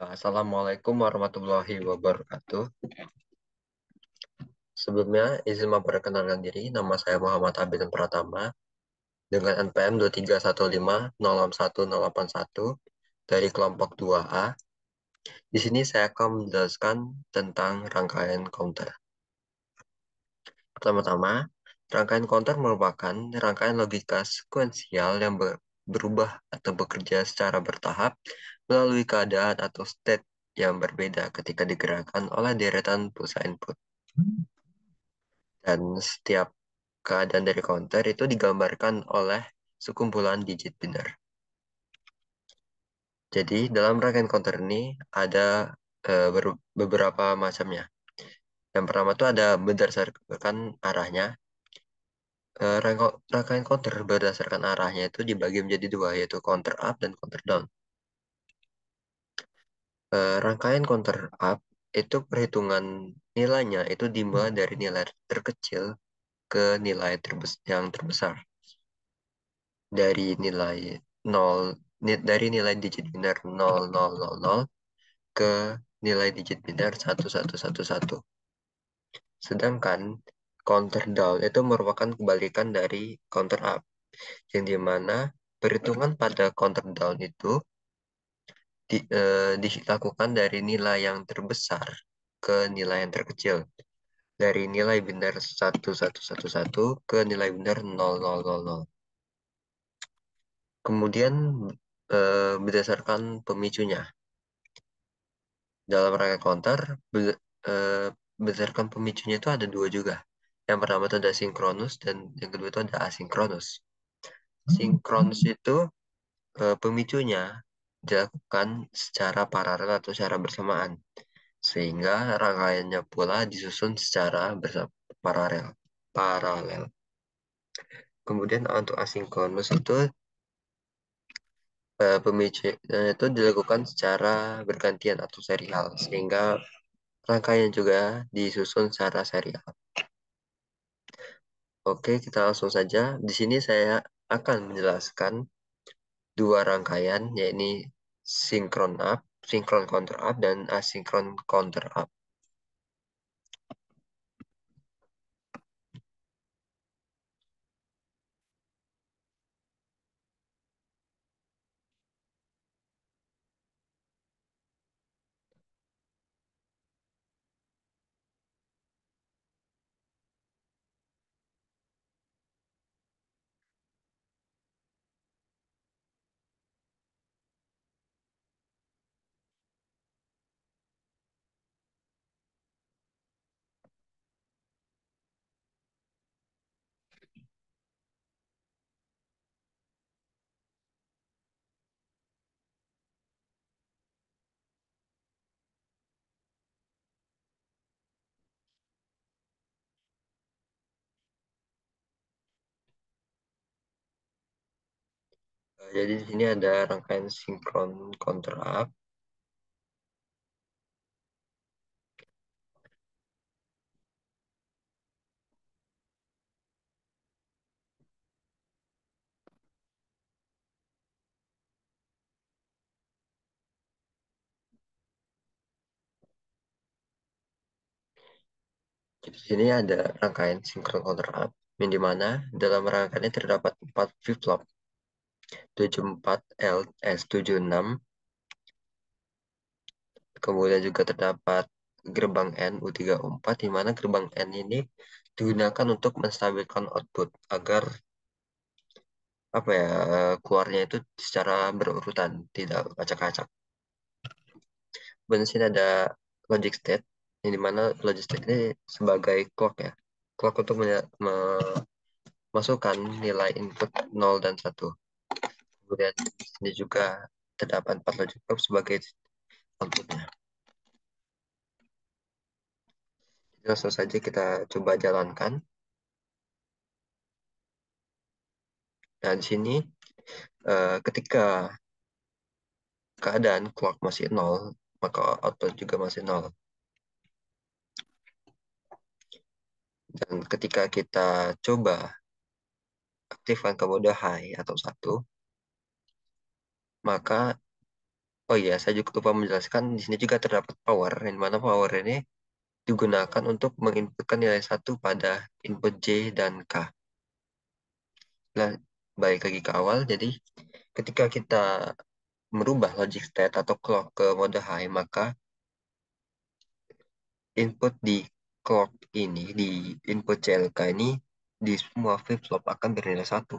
Assalamualaikum warahmatullahi wabarakatuh. Sebelumnya, izin memperkenalkan diri. Nama saya Muhammad Abidin Pratama dengan NPM 2315061 dari kelompok 2A. Di sini saya akan menjelaskan tentang rangkaian counter. Pertama-tama, rangkaian counter merupakan rangkaian logika sekuensial yang berubah atau bekerja secara bertahap melalui keadaan atau state yang berbeda ketika digerakkan oleh deretan pulsa input. Dan setiap keadaan dari counter itu digambarkan oleh sekumpulan digit biner. Jadi dalam rangkaian counter ini ada beberapa macamnya. Yang pertama itu ada berdasarkan arahnya. Rangkaian counter berdasarkan arahnya itu dibagi menjadi dua, yaitu counter up dan counter down. Rangkaian counter up itu perhitungan nilainya itu dimulai dari nilai terkecil ke nilai yang terbesar. Dari nilai 0 dari nilai digit biner 0000 ke nilai digit biner 1111. Sedangkan counter down itu merupakan kebalikan dari counter up, yang dimana perhitungan pada counter down itu dilakukan dari nilai yang terbesar ke nilai yang terkecil. Dari nilai biner 1111 ke nilai biner 0000. Kemudian berdasarkan pemicunya. Dalam rangka counter, eh, berdasarkan pemicunya itu ada dua juga. Yang pertama itu ada sinkronus dan yang kedua itu ada asinkronus. Sinkronus itu pemicunya dilakukan secara paralel atau secara bersamaan, sehingga rangkaiannya pula disusun secara paralel. Paralel. Kemudian untuk asinkronus itu pemicu itu dilakukan secara bergantian atau serial, sehingga rangkaian juga disusun secara serial. Oke, kita langsung saja. Di sini saya akan menjelaskan dua rangkaian, yaitu sinkron up, sinkron counter up, dan asinkron counter up. Jadi di sini ada rangkaian sinkron counter up. Di sini ada rangkaian sinkron counter up, yang dimana dalam rangkaiannya terdapat 4 flip-flop 74LS76. Kemudian juga terdapat gerbang N U34, di mana gerbang N ini digunakan untuk menstabilkan output agar keluarnya itu secara berurutan, tidak acak-acak. Dan di sini ada logic state, yang dimana logic state ini sebagai clock ya, clock untuk memasukkan nilai input 0 dan 1. Kemudian di sini juga terdapat 4 logic loop sebagai outputnya. Langsung saja kita coba jalankan. Dan di sini ketika keadaan clock masih 0, maka output juga masih 0. Dan ketika kita coba aktifkan ke mode high atau 1, maka Oh iya, saya juga lupa menjelaskan di sini juga terdapat power, yang mana power ini digunakan untuk menginputkan nilai satu pada input J dan K. Nah, balik lagi ke awal, jadi ketika kita merubah logic state atau clock ke mode high, maka input di clock ini, di input CLK ini, di semua flip-flop akan bernilai satu.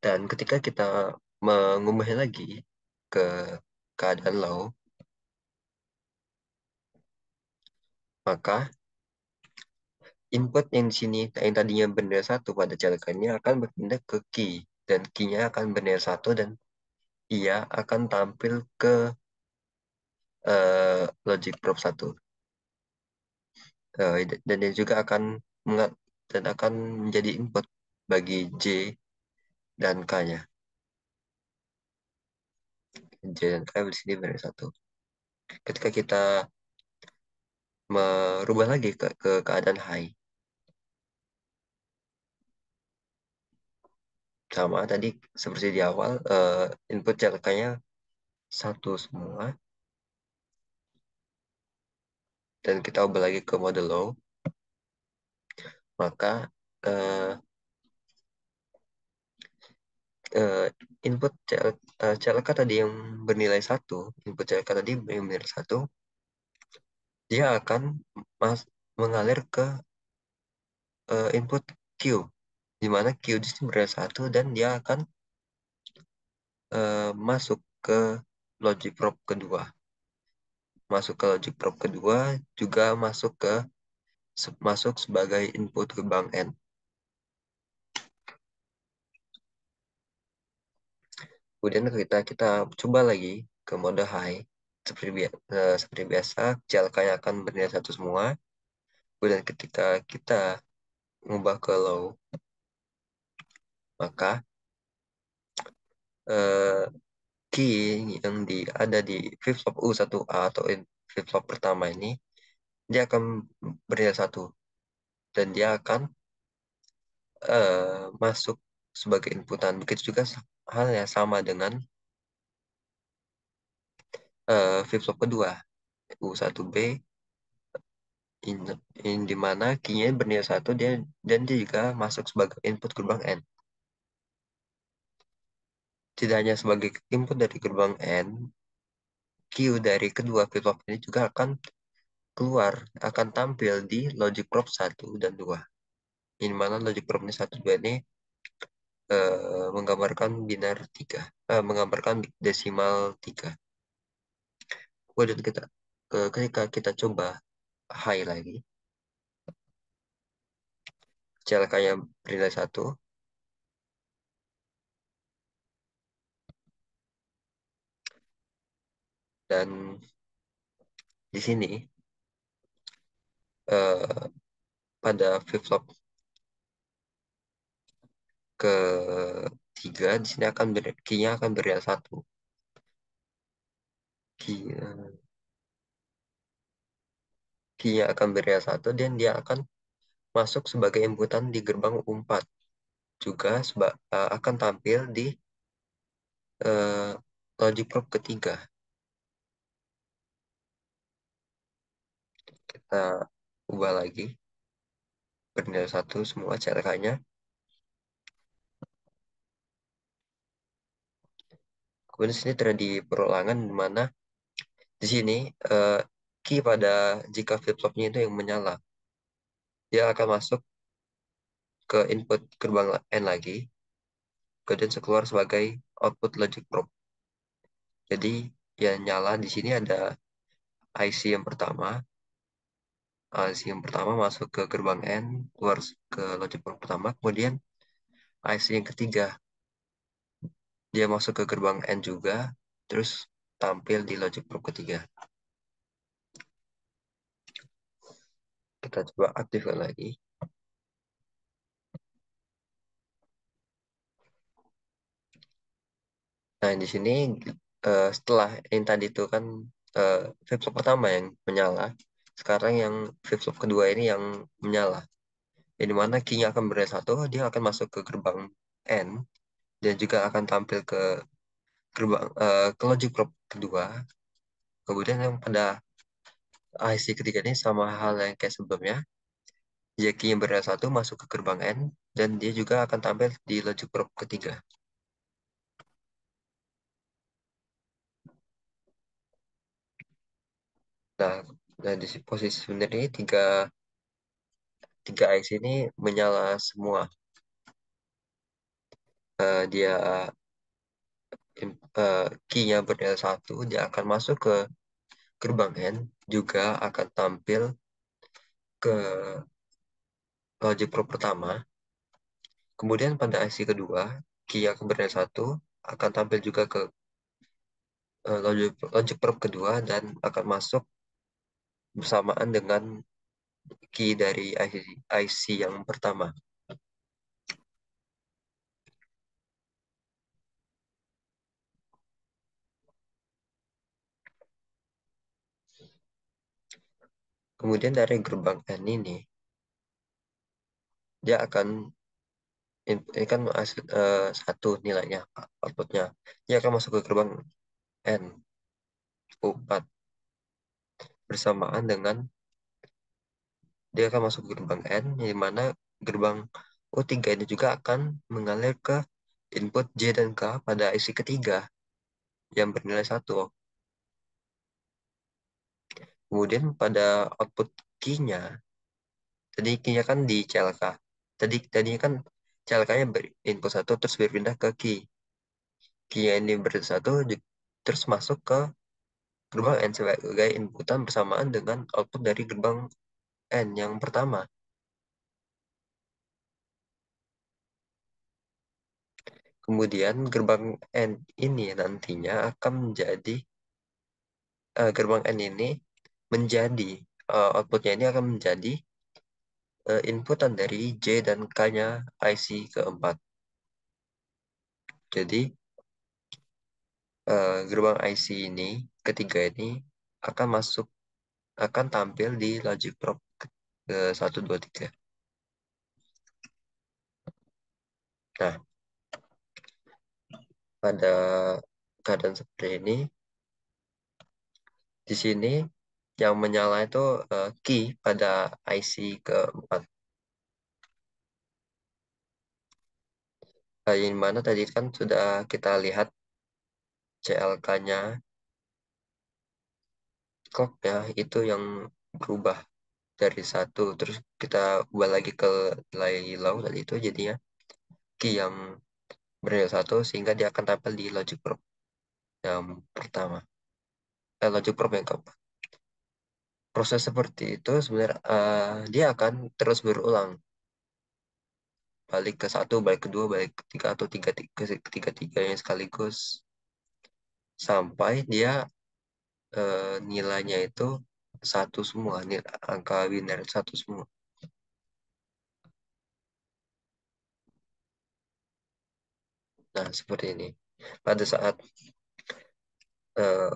Dan ketika kita mengubahnya lagi ke keadaan low, maka input yang di sini yang tadinya bernilai satu pada colokannya akan berpindah ke key, dan key-nya akan bernilai satu, dan ia akan tampil ke logic prop satu. Dan dia juga akan dan akan menjadi input bagi J dan K-nya. J dan K di sini bernilai satu. Ketika kita merubah lagi ke keadaan high, sama tadi seperti di awal, input CLK-nya satu semua, dan kita ubah lagi ke mode low, maka eh, eh, input CLK tadi yang bernilai satu, input CLK tadi yang bernilai satu, dia akan mas mengalir ke input Q, di mana Q di sini bernilai satu, dan dia akan masuk ke logic prop kedua. Masuk ke logic prop kedua juga masuk sebagai input ke bank N. Kemudian kita coba lagi ke mode high. Seperti biasa, CLK-nya akan bernilai satu semua. Kemudian ketika kita mengubah ke low, maka eh, key yang ada di flip-flop U1A atau flip-flop pertama ini, dia akan bernilai satu. Dan dia akan masuk sebagai inputan. Begitu juga halnya sama dengan flip-flop kedua, U1B, in, di mana key-nya bernilai satu, dan dia juga masuk sebagai input gerbang N. Tidak hanya sebagai input dari gerbang N, Q dari kedua flip-flop ini juga akan tampil di logic prop satu dan 2. Di mana logic prop ini 1, 2 ini menggambarkan binar 3, menggambarkan desimal 3. Kemudian ketika kita coba high lagi, CLK-nya bernilai satu, dan di sini eh, pada flip-flop ketiga, di sini key-nya akan bernilai satu. Key-nya akan bernilai satu, dan dia akan masuk sebagai inputan di gerbang U4. Juga akan tampil di eh, logic prop ketiga. Kita ubah lagi bernilai satu semua CLK-nya. Kemudian di sini terjadi perulangan, di mana di sini eh, key pada jika flip-flopnya itu yang menyala, dia akan masuk ke input gerbang N lagi, kemudian keluar sebagai output logic prop. Jadi yang nyala di sini ada IC yang pertama. IC yang pertama masuk ke gerbang N, keluar ke logic prop pertama. Kemudian IC yang ketiga, dia masuk ke gerbang N juga, terus tampil di logic prop ketiga. Kita coba aktifkan lagi. Nah, di sini setelah yang tadi itu kan uh, flip-flop pertama yang menyala, sekarang yang flip-flop kedua ini yang menyala. Di mana key-nya akan bernilai satu, dia akan masuk ke gerbang N, dan juga akan tampil ke ke logic probe kedua. Kemudian yang pada IC ketiga ini sama hal yang kayak sebelumnya. Jackie yang bernilai satu masuk ke gerbang N dan dia juga akan tampil di logic probe ketiga. Nah, nah di posisi sebenarnya tiga tiga IC ini menyala semua. Dia key-nya bernilai satu, dia akan masuk ke gerbang N, juga akan tampil ke logic probe pertama. Kemudian pada IC kedua, key yang bernilai satu akan tampil juga ke logic probe kedua dan akan masuk bersamaan dengan key dari IC yang pertama. Kemudian dari gerbang N ini, dia akan ini kan satu nilainya outputnya. Dia akan masuk ke gerbang N U4 bersamaan dengan dia akan masuk ke gerbang N, di mana gerbang U3 ini juga akan mengalir ke input J dan K pada IC ketiga yang bernilai satu. Kemudian pada output key-nya, tadi key-nya kan di CLK. Tadinya kan CLK-nya berinput satu terus berpindah ke key. Key yang ini berinput satu terus masuk ke gerbang N sebagai inputan bersamaan dengan output dari gerbang N yang pertama. Kemudian gerbang N ini nantinya akan menjadi gerbang N ini menjadi outputnya ini akan menjadi inputan dari J dan K-nya IC keempat. Jadi gerbang IC ini ketiga ini akan masuk akan tampil di logic probe ke 1 2 3. Nah, pada keadaan seperti ini di sini yang menyala itu key pada IC keempat. Yang mana tadi kan sudah kita lihat CLK-nya clock ya itu yang berubah dari satu terus kita ubah lagi ke nilai low tadi itu jadinya key yang bernilai satu sehingga dia akan tampil di logic probe yang pertama logic probe yang keempat. Proses seperti itu sebenarnya dia akan terus berulang, balik ke satu balik kedua balik ketiga atau ketiga tiganya sekaligus sampai dia nilainya itu satu semua, angka biner satu semua. Nah, seperti ini. Pada saat eh,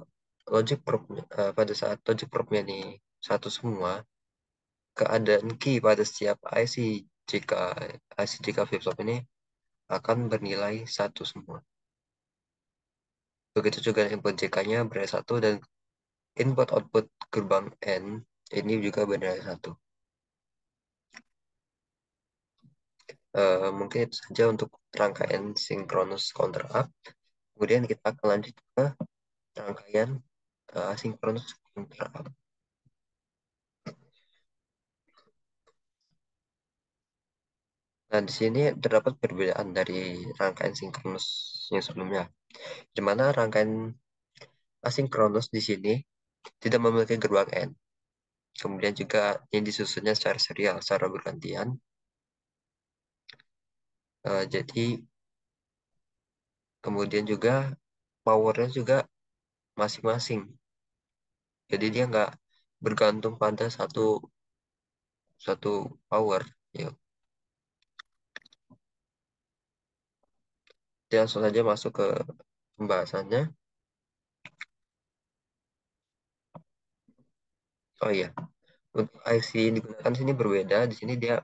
pada saat logic probe-nya nih satu semua, keadaan key pada setiap jika IC jika flip-flop ini akan bernilai satu semua. Begitu juga input JK-nya bernilai satu dan input output gerbang N ini juga bernilai satu. Mungkin itu saja untuk rangkaian sinkronus counter up. Kemudian kita akan lanjut ke rangkaian asinkronus counter up. Nah, di sini terdapat perbedaan dari rangkaian sinkronus yang sebelumnya, di mana rangkaian asinkronus di sini tidak memiliki gerbang N. Kemudian juga yang disusunnya secara serial, secara bergantian. Jadi kemudian juga powernya juga masing-masing. Jadi dia nggak bergantung pada satu satu power. Ya, dia langsung saja masuk ke pembahasannya. Oh iya, untuk IC yang digunakan di sini berbeda. Di sini dia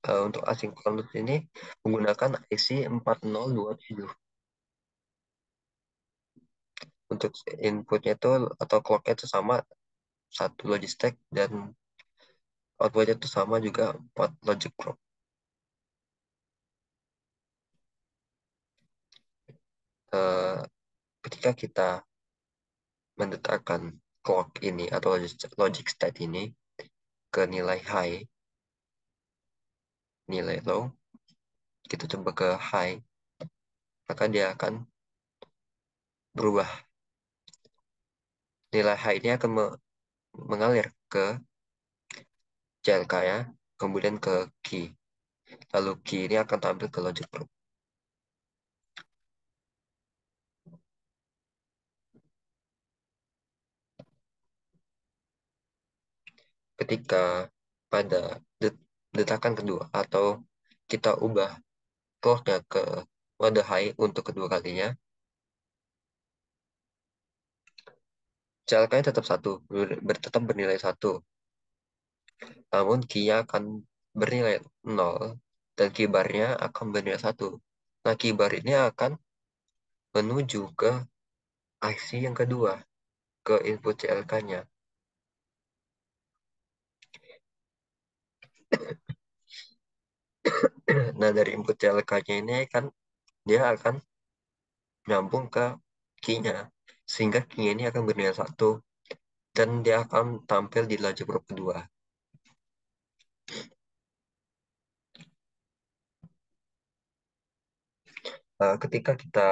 untuk asinkronus ini menggunakan IC 4027. Untuk inputnya itu atau clocknya itu sama satu logic stack dan outputnya itu sama juga 4 logic clock. Eh, Ketika kita mendetakkan clock ini atau logic state ini ke nilai high, nilai low, kita coba ke high, maka dia akan berubah. Nilai high ini akan mengalir ke CLK ya, kemudian ke key. Lalu key ini akan tampil ke logic group. Ketika pada detakan kedua atau kita ubah clocknya ke mode high untuk kedua kalinya, CLK-nya tetap satu, tetap bernilai satu. Namun key-nya akan bernilai nol dan keybarnya akan bernilai satu. Nah, keybar ini akan menuju ke IC yang kedua, ke input CLK-nya. Nah, dari input CLK-nya ini kan dia akan nyambung ke key-nya. Sehingga key ini akan bernilai satu dan dia akan tampil di logic group kedua. Ketika kita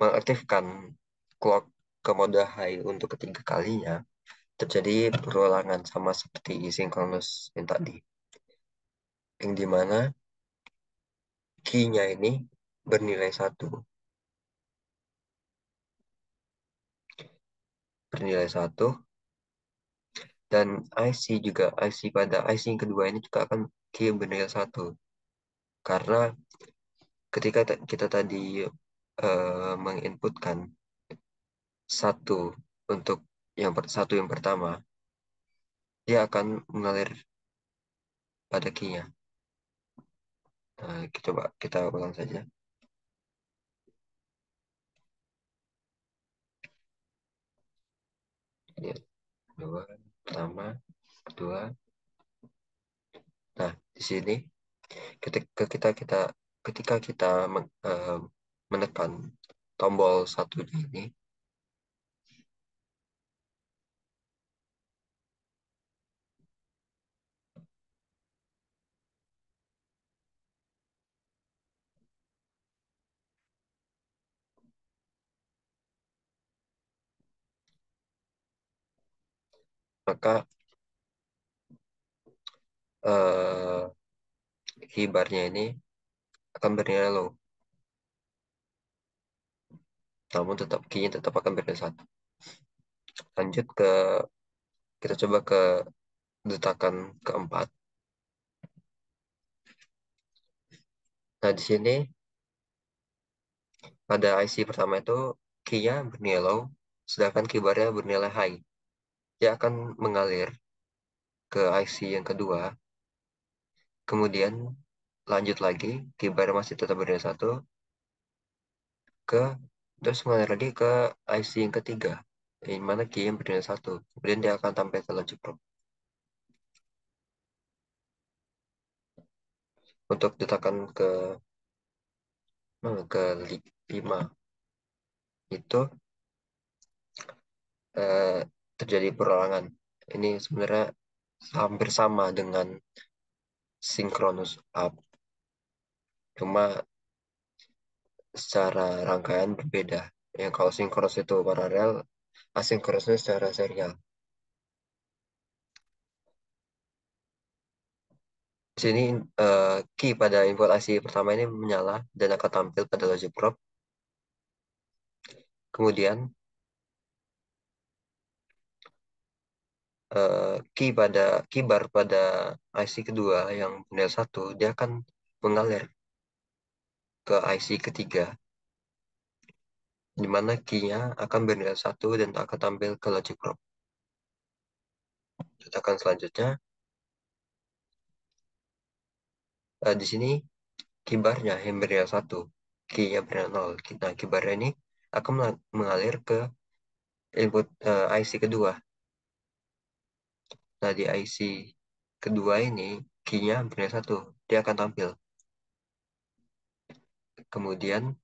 mengaktifkan clock ke mode high untuk ketiga kalinya, terjadi perulangan sama seperti sinkronus yang tadi. Yang dimana key-nya ini bernilai satu. Bernilai satu. Dan IC juga, IC pada IC yang kedua ini juga akan key bernilai satu. Karena ketika kita tadi menginputkan satu untuk satu yang pertama, dia akan mengalir pada key-nya. Nah, coba kita ulang saja. Ini kedua, pertama, kedua. Nah, di sini ketika kita menekan tombol satunya ini, maka eh, keybarnya ini akan bernilai low. Namun tetap key-nya tetap akan bernilai satu. Lanjut ke kita coba ke detakan keempat. Nah, di sini pada IC pertama itu key-nya bernilai low, sedangkan keybarnya bernilai high. Dia akan mengalir ke IC yang kedua, kemudian lanjut lagi, keybar masih tetap bernilai satu, ke terus mengalir lagi ke IC yang ketiga, di mana key yang bernilai satu. Kemudian dia akan tampil ke logic probe. Untuk detakan ke 5 itu eh, terjadi perolangan. Ini sebenarnya hampir sama dengan sinkronus up, cuma secara rangkaian berbeda. Yang kalau sinkronus itu paralel, asinkronusnya secara serial. Di sini key pada input IC pertama ini menyala dan akan tampil pada logic probe. Kemudian keybar pada IC kedua yang bernilai satu, dia akan mengalir ke IC ketiga, di mana key-nya akan bernilai satu dan akan tampil ke logic probe. Letakkan selanjutnya, di sini keybarnya yang bernilai satu, key-nya bernilai nol. Nah, keybarnya ini akan mengalir ke input IC kedua. Nah, di IC kedua ini, key-nya bernilai 1. Dia akan tampil. Kemudian,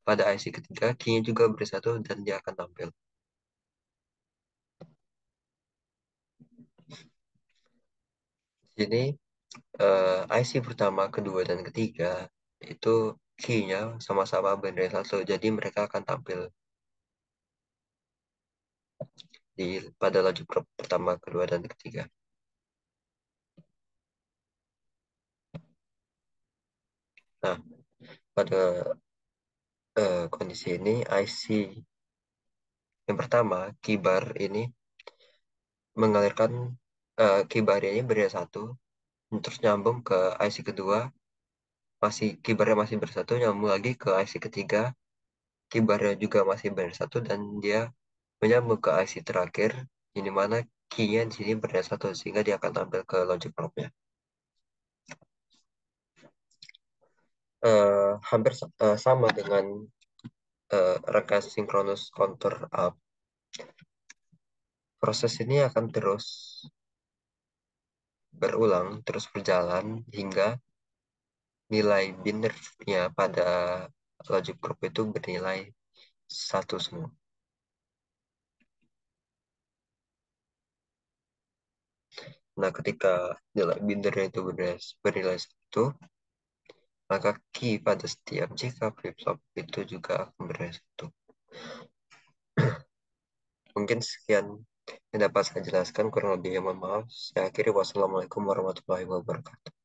pada IC ketiga, key-nya juga bernilai 1 dan dia akan tampil. Jadi, IC pertama, kedua, dan ketiga, itu key-nya sama-sama bernilai 1. Jadi, mereka akan tampil pada logic prop pertama, kedua, dan ketiga. Nah, pada kondisi ini, IC yang pertama, key bar ini mengalirkan key bar ini bernilai 1, terus nyambung ke IC kedua, masih kibarnya masih bersatu, nyambung lagi ke IC ketiga, kibarnya juga masih bersatu, dan dia menyambung ke IC terakhir, ini mana key-nya di sini bersatu, sehingga dia akan tampil ke logic prop-nya. Hampir sama dengan rangka sinkronus counter up. Proses ini akan terus berulang, terus berjalan hingga nilai binarnya pada logic prop itu bernilai 1 semua. Nah, ketika nilai binarnya itu bernilai 1, maka key pada setiap jika flip-flop itu juga akan bernilai 1. Mungkin sekian yang dapat saya jelaskan, kurang lebihnya mohon maaf. Saya akhiri, wassalamualaikum warahmatullahi wabarakatuh.